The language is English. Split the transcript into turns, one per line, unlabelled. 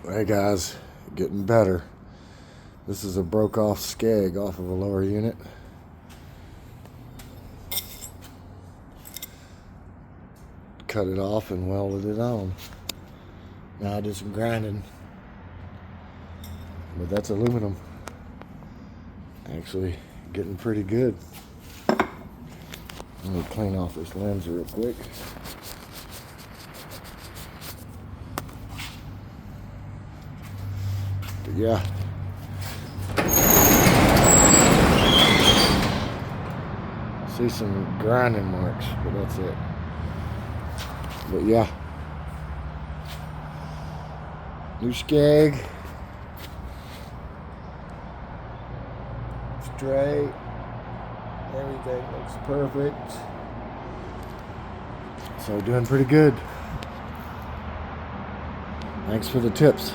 Hey guys, getting better. This is a broke off skeg off of a lower unit. Cut it off and welded it on. Now I did some grinding, but that's aluminum. Actually getting pretty good. Let me clean off this lens real quick. But yeah. See some grinding marks, but that's it. But yeah. New skeg. Straight. Everything looks perfect. So doing pretty good. Thanks for the tips.